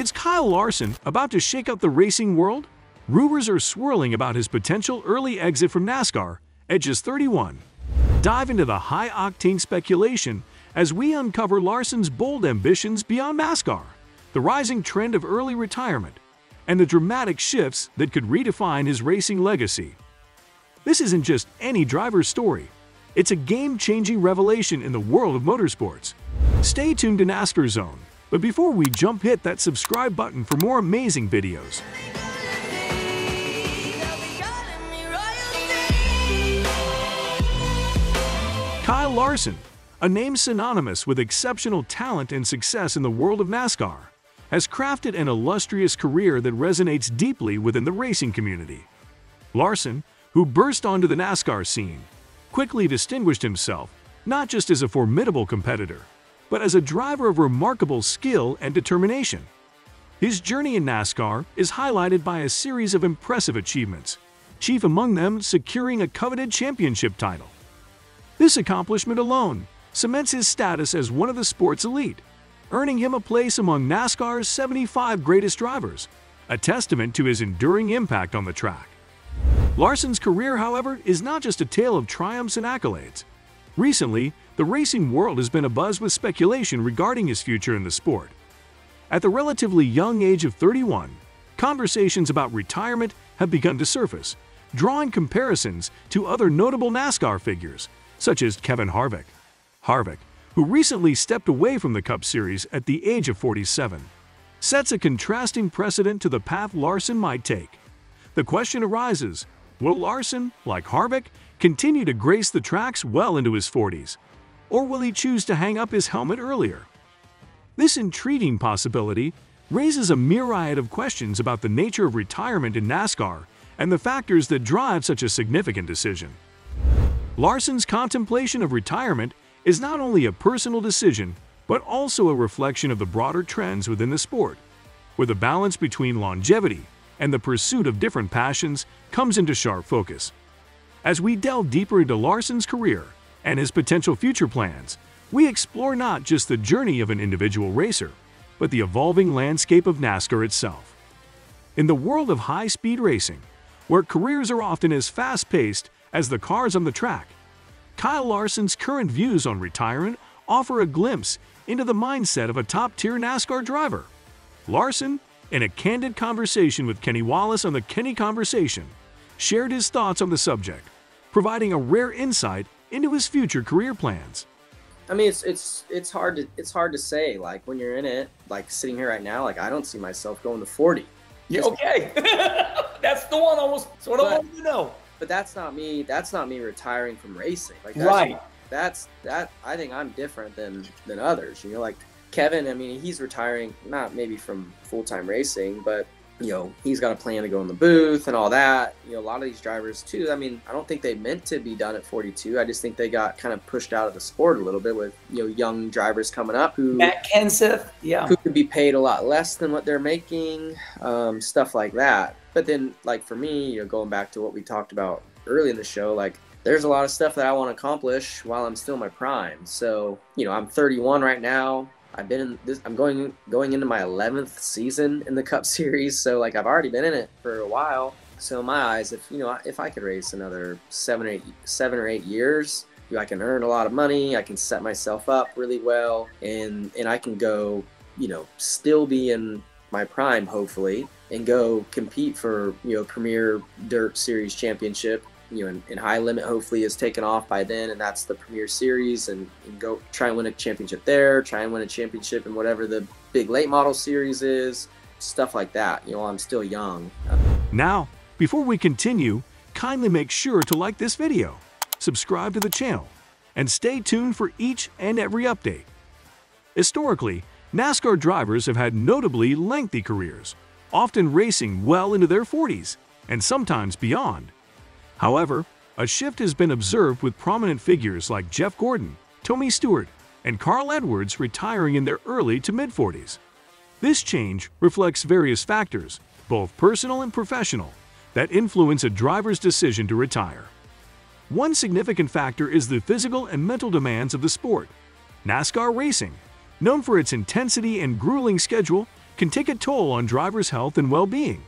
Is Kyle Larson about to shake up the racing world? Rumors are swirling about his potential early exit from NASCAR at just 31. Dive into the high-octane speculation as we uncover Larson's bold ambitions beyond NASCAR, the rising trend of early retirement, and the dramatic shifts that could redefine his racing legacy. This isn't just any driver's story. It's a game-changing revelation in the world of motorsports. Stay tuned to NASCAR Zone, but before we jump, hit that subscribe button for more amazing videos. Kyle Larson, a name synonymous with exceptional talent and success in the world of NASCAR, has crafted an illustrious career that resonates deeply within the racing community. Larson, who burst onto the NASCAR scene, quickly distinguished himself not just as a formidable competitor, but as a driver of remarkable skill and determination. His journey in NASCAR is highlighted by a series of impressive achievements, chief among them securing a coveted championship title. This accomplishment alone cements his status as one of the sport's elite, earning him a place among NASCAR's 75 greatest drivers, a testament to his enduring impact on the track. Larson's career, however, is not just a tale of triumphs and accolades. Recently, the racing world has been abuzz with speculation regarding his future in the sport. At the relatively young age of 31, conversations about retirement have begun to surface, drawing comparisons to other notable NASCAR figures, such as Kevin Harvick. Harvick, who recently stepped away from the Cup Series at the age of 47, sets a contrasting precedent to the path Larson might take. The question arises, will Larson, like Harvick, continue to grace the tracks well into his 40s? Or will he choose to hang up his helmet earlier? This intriguing possibility raises a myriad of questions about the nature of retirement in NASCAR and the factors that drive such a significant decision. Larson's contemplation of retirement is not only a personal decision, but also a reflection of the broader trends within the sport, where the balance between longevity and the pursuit of different passions comes into sharp focus. As we delve deeper into Larson's career and his potential future plans, we explore not just the journey of an individual racer, but the evolving landscape of NASCAR itself. In the world of high-speed racing, where careers are often as fast-paced as the cars on the track, Kyle Larson's current views on retirement offer a glimpse into the mindset of a top-tier NASCAR driver. Larson, in a candid conversation with Kenny Wallace on the Kenny Conversation, shared his thoughts on the subject, providing a rare insight into his future career plans. I mean, it's hard to say. Like, when you're in it, like sitting here right now, like I don't see myself going to 40. Yeah, okay, that's the one almost. So what I wanted to know. But that's not me. That's not me retiring from racing. Like, that's right. I think I'm different than others. You know, like Kevin. I mean, he's retiring not maybe from full-time racing, but you know, he's got a plan to go in the booth and all that. You know, a lot of these drivers too. I mean, I don't think they meant to be done at 42. I just think they got kind of pushed out of the sport a little bit with, you know, young drivers coming up who Matt Kenseth, yeah, who could be paid a lot less than what they're making, stuff like that. But then, like for me, you know, going back to what we talked about early in the show, like there's a lot of stuff that I want to accomplish while I'm still in my prime. So, you know, I'm 31 right now. I've been in this. I'm going into my 11th season in the Cup Series, so like I've already been in it for a while. So in my eyes, if I could race another 7 or 8 years, you know, I can earn a lot of money. I can set myself up really well, and I can go, you know, still be in my prime hopefully, and go compete for, you know, Premier Dirt Series Championship. You know, and high limit hopefully is taken off by then, and that's the Premier Series, and go try and win a championship there, try and win a championship in whatever the big late model series is, stuff like that. You know, I'm still young. Now, before we continue, kindly make sure to like this video, subscribe to the channel, and stay tuned for each and every update. Historically, NASCAR drivers have had notably lengthy careers, often racing well into their 40s, and sometimes beyond. However, a shift has been observed with prominent figures like Jeff Gordon, Tony Stewart, and Carl Edwards retiring in their early to mid-40s. This change reflects various factors, both personal and professional, that influence a driver's decision to retire. One significant factor is the physical and mental demands of the sport. NASCAR racing, known for its intensity and grueling schedule, can take a toll on drivers' health and well-being.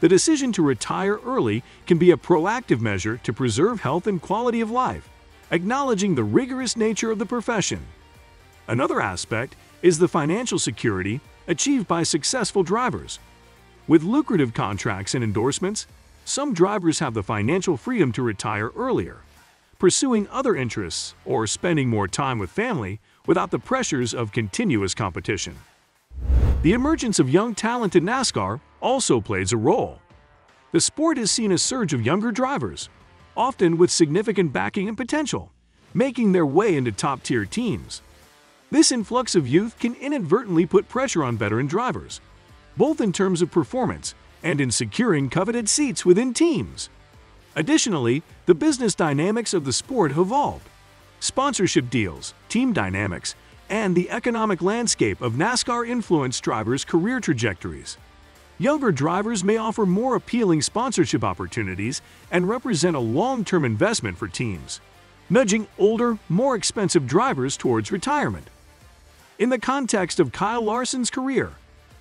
The decision to retire early can be a proactive measure to preserve health and quality of life, acknowledging the rigorous nature of the profession. Another aspect is the financial security achieved by successful drivers. With lucrative contracts and endorsements, some drivers have the financial freedom to retire earlier, pursuing other interests or spending more time with family without the pressures of continuous competition. The emergence of young talent in NASCAR also plays a role. The sport has seen a surge of younger drivers, often with significant backing and potential, making their way into top-tier teams. This influx of youth can inadvertently put pressure on veteran drivers, both in terms of performance and in securing coveted seats within teams. Additionally, the business dynamics of the sport have evolved. Sponsorship deals, team dynamics, and the economic landscape of NASCAR influence drivers' career trajectories. Younger drivers may offer more appealing sponsorship opportunities and represent a long-term investment for teams, nudging older, more expensive drivers towards retirement. In the context of Kyle Larson's career,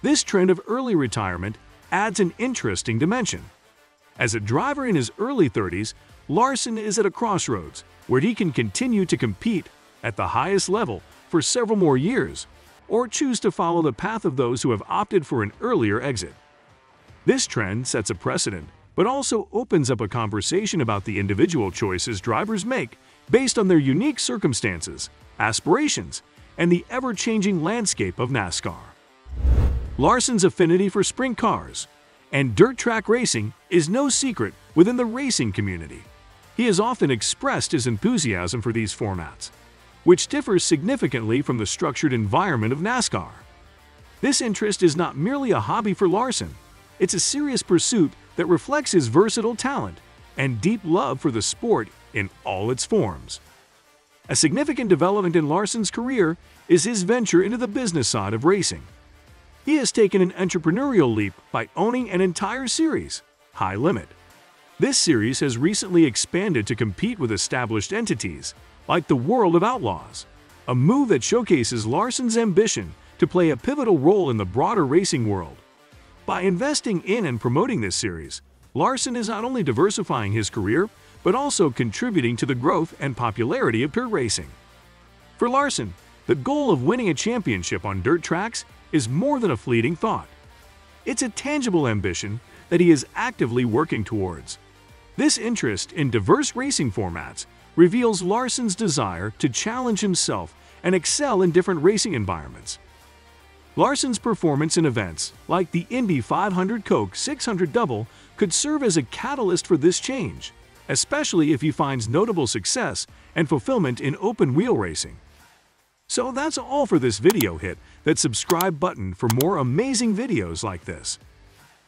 this trend of early retirement adds an interesting dimension. As a driver in his early 30s, Larson is at a crossroads where he can continue to compete at the highest level for several more years, or choose to follow the path of those who have opted for an earlier exit. This trend sets a precedent, but also opens up a conversation about the individual choices drivers make based on their unique circumstances, aspirations, and the ever-changing landscape of NASCAR. Larson's affinity for sprint cars and dirt track racing is no secret within the racing community. He has often expressed his enthusiasm for these formats, which differs significantly from the structured environment of NASCAR. This interest is not merely a hobby for Larson, it's a serious pursuit that reflects his versatile talent and deep love for the sport in all its forms. A significant development in Larson's career is his venture into the business side of racing. He has taken an entrepreneurial leap by owning an entire series, High Limit. This series has recently expanded to compete with established entities like the World of Outlaws, a move that showcases Larson's ambition to play a pivotal role in the broader racing world. By investing in and promoting this series, Larson is not only diversifying his career, but also contributing to the growth and popularity of dirt racing. For Larson, the goal of winning a championship on dirt tracks is more than a fleeting thought. It's a tangible ambition that he is actively working towards. This interest in diverse racing formats reveals Larson's desire to challenge himself and excel in different racing environments. Larson's performance in events like the Indy 500 Coke 600 Double could serve as a catalyst for this change, especially if he finds notable success and fulfillment in open-wheel racing. So that's all for this video. Hit that subscribe button for more amazing videos like this.